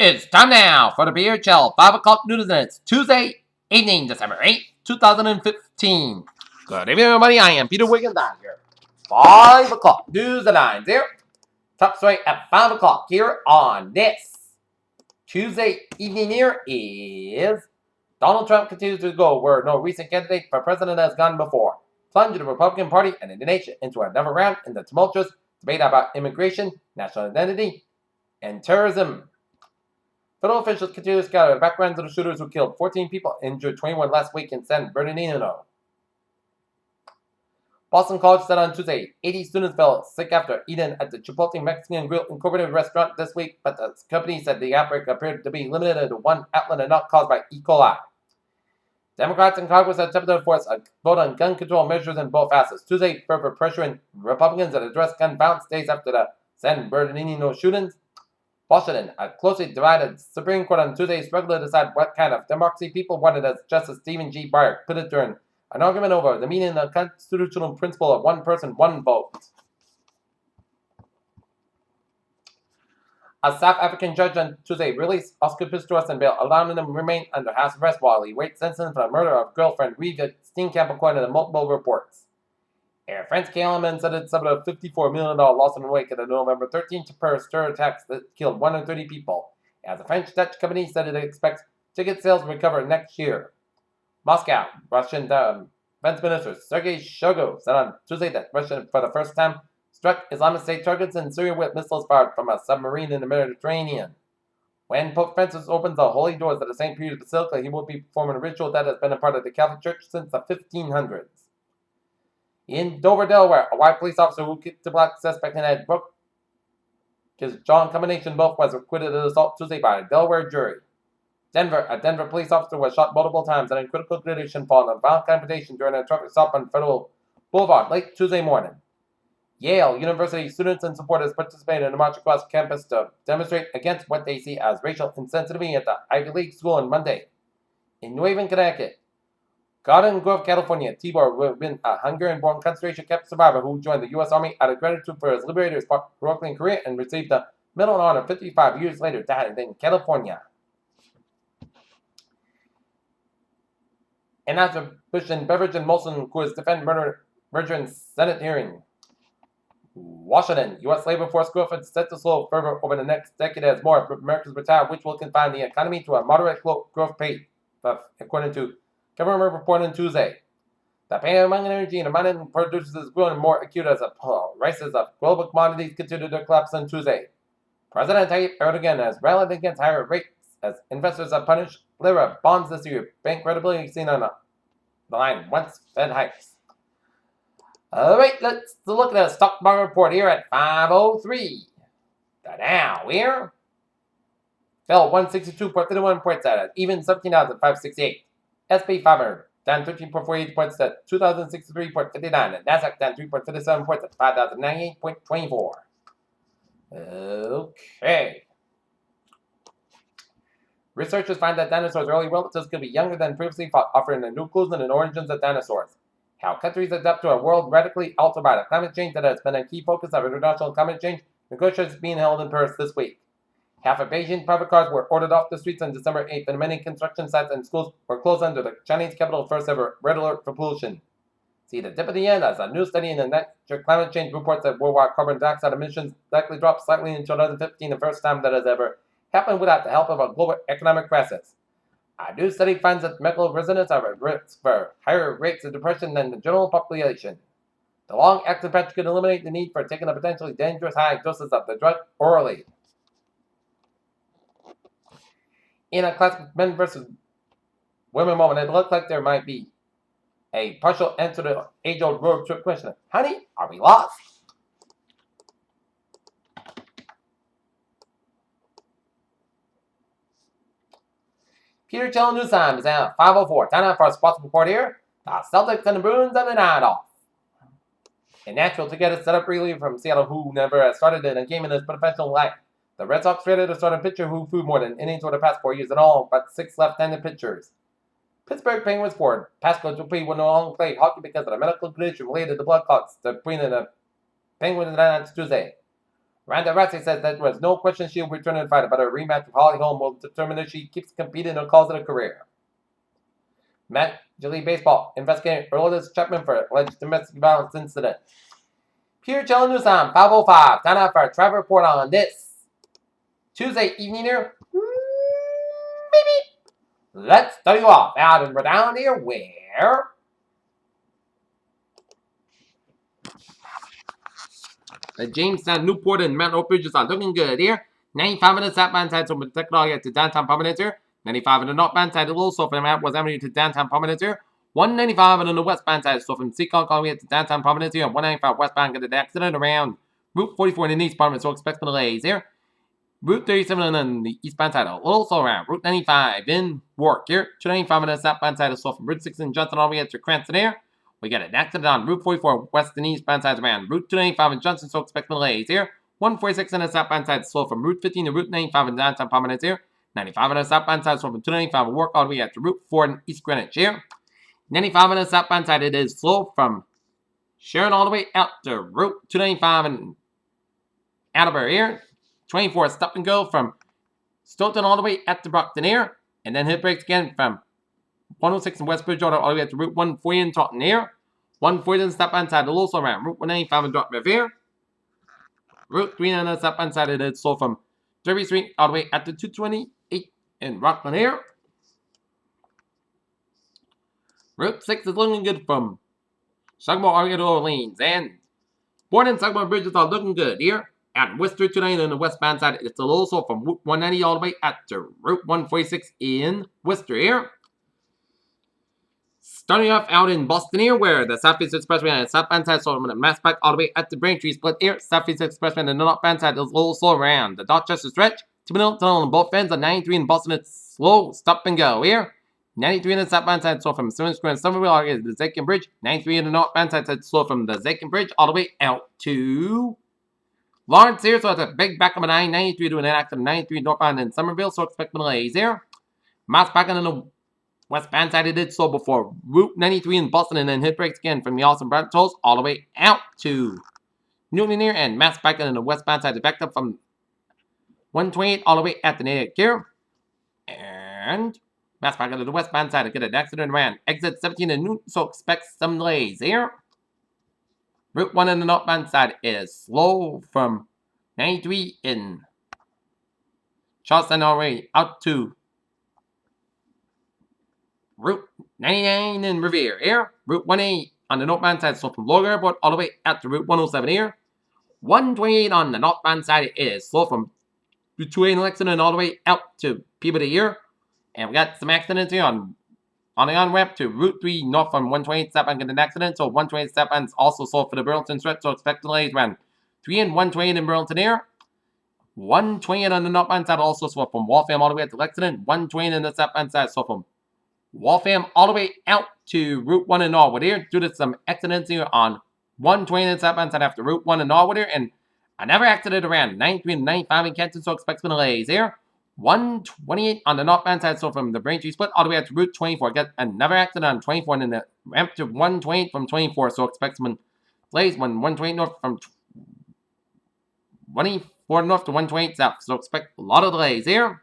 It's time now for the Beer Chill 5 o'clock news minutes, Tuesday evening, December 8th, 2015. Good evening, everybody. I am Peter Wiggins. I'm here. 5 o'clock news and lines here. Top story at 5 o'clock here on this Tuesday evening here is Donald Trump continues to go where no recent candidate for president has gone before. Plunge the Republican Party and the nation into another round in the tumultuous debate about immigration, national identity, and terrorism. Federal officials continue to scatter the backgrounds of the shooters who killed 14 people and injured 21 last week in San Bernardino. Boston College said on Tuesday 80 students fell sick after eating at the Chipotle Mexican Grill Incorporated restaurant this week, but the company said the outbreak appeared to be limited to one outlet and not caused by E. coli. Democrats in Congress have attempted to force a vote on gun control measures in both houses. Tuesday, further pressuring Republicans that address gun violence days after the San Bernardino shootings. Washington, a closely divided Supreme Court on Tuesday, struggled to decide what kind of democracy people wanted, as Justice Stephen G. Breyer put it during an argument over the meaning of the constitutional principle of one person, one vote. A South African judge on Tuesday released Oscar Pistorius on bail, allowing him to remain under house arrest while he waits sentence for the murder of girlfriend Reva Steenkamp, according to multiple reports. Air France KLM said it suffered a $54 million loss in the wake of the November 13th terror attacks that killed 130 people, as the French-Dutch company said it expects ticket sales to recover next year. Moscow, Russian Defense Minister Sergei Shoigu said on Tuesday that Russia, for the first time, struck Islamic State targets in Syria with missiles fired from a submarine in the Mediterranean. When Pope Francis opens the holy doors of the St. Peter's Basilica, he will be performing a ritual that has been a part of the Catholic Church since the 1500s. In Dover, Delaware, a white police officer who kicked the black suspect in the head broke his jaw in combination both was acquitted of assault Tuesday by a Delaware jury. A Denver police officer was shot multiple times and in critical condition following a violent confrontation during a traffic stop on Federal Boulevard late Tuesday morning. Yale University students and supporters participated in a march across campus to demonstrate against what they see as racial insensitivity at the Ivy League school on Monday. In New Haven, Connecticut, Garden Grove, California, Tibor would have been a Hungarian-born concentration camp survivor who joined the U.S. Army out of gratitude for his liberators fought heroically in Korea and received the Medal of Honor 55 years later, died in California. And after Bush and Beveridge and Molson Coors defend merger in Senate hearing. Washington, U.S. labor force growth is set to slow further over the next decade as more Americans retire, which will confine the economy to a moderate growth pace, according to government report on Tuesday. The pain among energy and among producers is growing more acute as the prices of global commodities continue to collapse on Tuesday. President Tayyip Erdogan has rallied against higher rates as investors have punished lira bonds this year. Bank credibility seen on the line once Fed hikes. Alright, let's look at the stock market report here at 5:03. The Dow here fell 162.51 points at even 17,568. SP 500 down 13.48 points at 2,063.59, and Nasdaq down 3.57 points at 5,098.24. Okay. Researchers find that dinosaurs' early relatives could be younger than previously thought, offering a new clues in the origins of dinosaurs. How countries adapt to a world radically altered by the climate change that has been a key focus of international climate change negotiations being held in Paris this week. Half of Beijing private cars were ordered off the streets on December 8th, and many construction sites and schools were closed under the Chinese capital's first ever red alert for pollution. See the dip at the end as a new study in the Nature Climate Change reports that worldwide carbon dioxide emissions likely dropped slightly in 2015, the first time that has ever happened without the help of a global economic crisis. A new study finds that medical residents are at risk for higher rates of depression than the general population. The long-acting patch could eliminate the need for taking a potentially dangerous high doses of the drug orally. In a classic men versus women moment, it looks like there might be a partial answer to the age-old road trip question. Honey, are we lost? Peter Chill News Time is at 5:04. Time now for a sports report here. The Celtics and the Bruins have the night off. A natural to get a setup reliever from Seattle who never started in a game in his professional life. The Red Sox traded a starting pitcher who threw more than innings over the past 4 years in all, but 6 left-handed pitchers. Pittsburgh Penguins forward Pascal Dupuis will no longer play hockey because of the medical condition related to blood clots. The Queen of the Penguins announced Tuesday. Ronda Rousey says that there was no question she'll return in the fight, but her rematch with Holly Holm will determine if she keeps competing or calls it a career. Major League Baseball investigating Aroldis Chapman for alleged domestic violence incident. Pure Channel News on 505. Time out for a travel report on this Tuesday evening here. Maybe. Let's start you off out and we're down here where the Jamestown, Newport, and Mount Hope Bridges are looking good here. 95 in the southbound side from Technology to downtown Prominence here. 95 in the northbound side, also from Mount was Avenue to downtown Prominence here. 195 on the westbound side, so from Seacon all the way to downtown Prominence here. 195 westbound got an accident around Route 44 in the east Prominence, so expect delays here. Route 37 on the eastbound side, also around Route 95 in Warwick here. 295 on the southbound side, so from Route 6 in Johnson all the way to Cranston here. We got an accident on Route 44 west and eastbound sides around Route 295 in Johnson, so expect delays here. 146 on the southbound side, slow from Route 15 to Route 95 in downtown Prominence here. 95 on the southbound side, slow from 295 in Warwick all the way out to Route 4 in East Greenwich here. 95 on the southbound side, it is slow from Sharon all the way out to Route 295 in Attleboro here. 24 stop and go from Stoughton all the way at the Brockton here. And then hit brakes again from 106 in West Bridgewater all the way to Route 140 in Taunton here. 140 on the stop side, also around Route 195 in Dartmouth here. Route 3 on the stop side, it is slow from Derby Street all the way at the 228 in Rockland here. Route 6 is looking good from Sagamore all the way to Orleans. And Borden and Sagamore bridges are looking good here. At Worcester 290 on the westbound side, it's a little slow from Route 190 all the way at to Route 146 in Worcester here. Starting off out in Boston here, where the Southeast Expressway on the southbound side, so from the Mass Pike all the way at the Braintree split here. Southeast Expressway on the northbound side is a little slow around the Dorchester stretch. 2 minutes on both ends. On 93 in Boston, it's slow, stop and go here. 93 on the southbound side, so from Simmons Square and Somerville all the way to the Zakin Bridge. 93 on the northbound side, it's slow from the Zakin Bridge all the way out to Lawrence here, so it's a big back of a 993 doing an accident 93 northbound in Somerville, so expect delays here. Mass back on the westbound side, it did slow before Route 93 in Boston, and then hit brakes again from the Austin Brent tolls all the way out to Newton here, and mass back on the westbound side, backed up from 128 all the way at the Natick here. And mass back on the westbound side, to get an accident around exit 17 in Newton, so expect some delays here. Route 1 on the northbound side is slow from 93 in Charleston all the way out to Route 99 in Revere here. Route 18 on the northbound side, so from Logan Airport all the way out to Route 107 here. 128 on the northbound side is slow from Route 28 in Lexington all the way out to Peabody here. And we got some accidents here on the on-ramp to Route 3 north from 128 southbound get an accident, so 128 southbound is also slow for the Burlington stretch, so expect delays around 3 and 128 in Burlington here. 128 on the northbound side also slow from Waltham all the way out to Lexington. 128 on the southbound side slow from Waltham all the way out to Route 1 in Norwood here, due to some accidents here on 120 on the southbound side after Route 1 in Norwood here, and another accident around 93 and 95 in Kenton, so expect some delays here. 128 on the northbound side, so from the Braintree split all the way up to Route 24. Got another accident on 24 and then the ramp to 128 from 24, so expect some delays when 128 north from 24 north to 128 south, so expect a lot of delays here.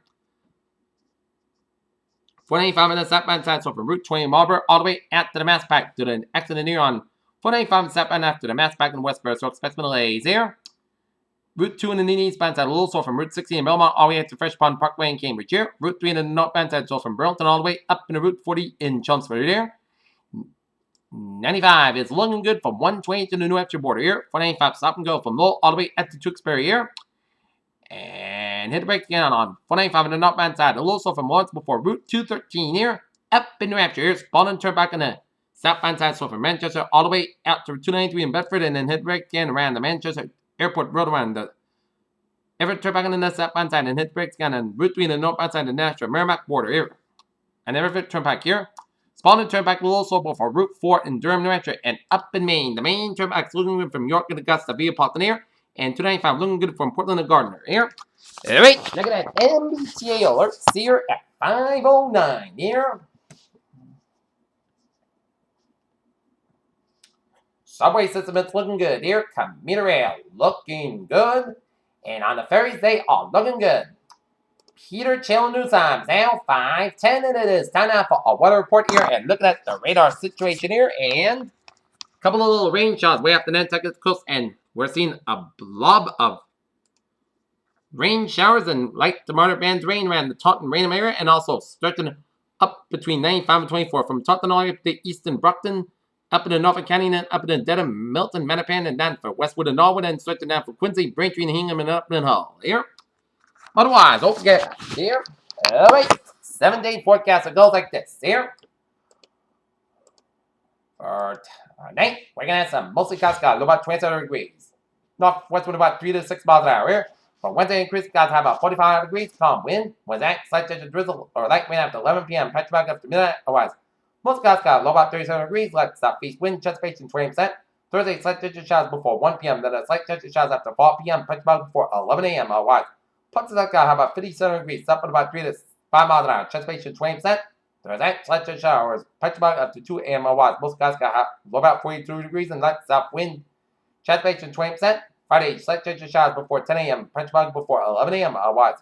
495 on the southbound side, so from Route 20 Marlborough all the way out to the Mass Pike, due to an accident here on 495 southbound after the Mass Pike in Westboro, so expect some delays here. Route 2 in the eastbound side, a little slow from Route 60 in Belmont all the way up to Fresh Pond Parkway in Cambridge here. Route 3 in the northbound side, so from Burlington all the way up into Route 40 in Chelmsford here. 95 is looking good from 120 to the New Hampshire border here. 495 stop and go from Lowell all the way up to Tewksbury here. And hit the brakes again on 495 on the northbound side, a little slow from Lawrence before Route 213 here. Up in New Hampshire here, Spalding turnback on the southbound side, so from Manchester all the way out to 293 in Bedford, and then hit brakes again around the Manchester Airport Road around the Everett turn back on the southbound side and hit brakes again on Route 3 on the northbound side of the Nashville Merrimack border here. And Everett turnback here. Spalding turnback a little slow for Route 4 in Durham, New Hampshire, and up in Maine. The Maine turnback's looking good from York and Augusta via Portland here, and 295 looking good from Portland to Gardner here. Alright, look at that MBTA alert here at 5:09 here. Subway system is looking good here. Commuter rail looking good. And on the ferries, they are looking good. Peter Chill News Times now 5:10, and it is time now for a weather report here. And looking at the radar situation here, and a couple of little rain showers way up the Nantucket coast, and we're seeing a blob of rain showers and light to moderate bands rain around the Taunton Rainham area, and also stretching up between 95 and 24 from Taunton all the way up to eastern Brockton, up into Norfolk County, and then up into Dedham, Milton, Mattapan, and down for Westwood and Norwood, and stretching down for Quincy, Braintree, and Hingham, and up in Hull. Here. Otherwise, don't forget, here, all right, 7-day forecast, it goes like this. Here. For tonight, we're going to have some mostly clouds, low about 27 degrees. Northwest wind about 3 to 6 miles an hour. Here. For Wednesday, increased clouds have about 45 degrees. Calm wind. Wednesday, slight touch of drizzle or light rain after 11 p.m. Petrobras up to midnight. Otherwise, most clouds low about 37 degrees. Light southeast wind, anticipation 20%. Thursday, slight touch of showers before 1 p.m. Then a slight touch of showers after 4 p.m. Petrobras before 11 a.m. Otherwise, parts of that have about 57 degrees. Up at about 3 to 5 miles an hour. Anticipation 20%. Thursday, slight touch of showers. Petrobras up to 2 a.m. Otherwise, most clouds have low about 42 degrees and light south wind. Anticipation 20%. Friday, slight change of showers before 10 a.m. Punchbug before 11 a.m. Otherwise,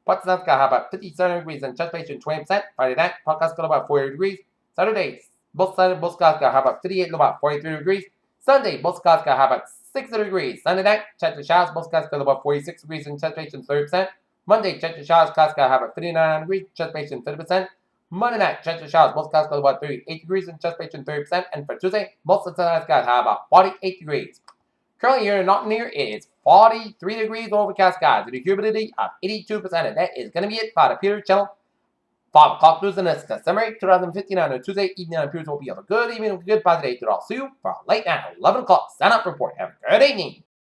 parts of have about 57 degrees and anticipation 20%. Friday night, podcast got about 40 degrees. Saturday, both skies got about 58 about 43 degrees. Sunday, both skies got about 60 degrees. Sunday night, change of showers, both skies got about 46 degrees and anticipation 30%. Monday, change of showers, skies got about 59 degrees, anticipation 30%. Monday night, change of showers, both skies got about 38 degrees and anticipation 30%. And for Tuesday, most of the skies have about 48 degrees. Currently here in Norton here, it is 43 degrees overcast skies with a humidity of 82%. And that is going to be it for the Peter Channel 5 o'clock news, and it's December 2015 on a Tuesday evening. And Peter will be a good evening, a good positive day to all. See you for a late night 11 o'clock sign up report. Have a good evening.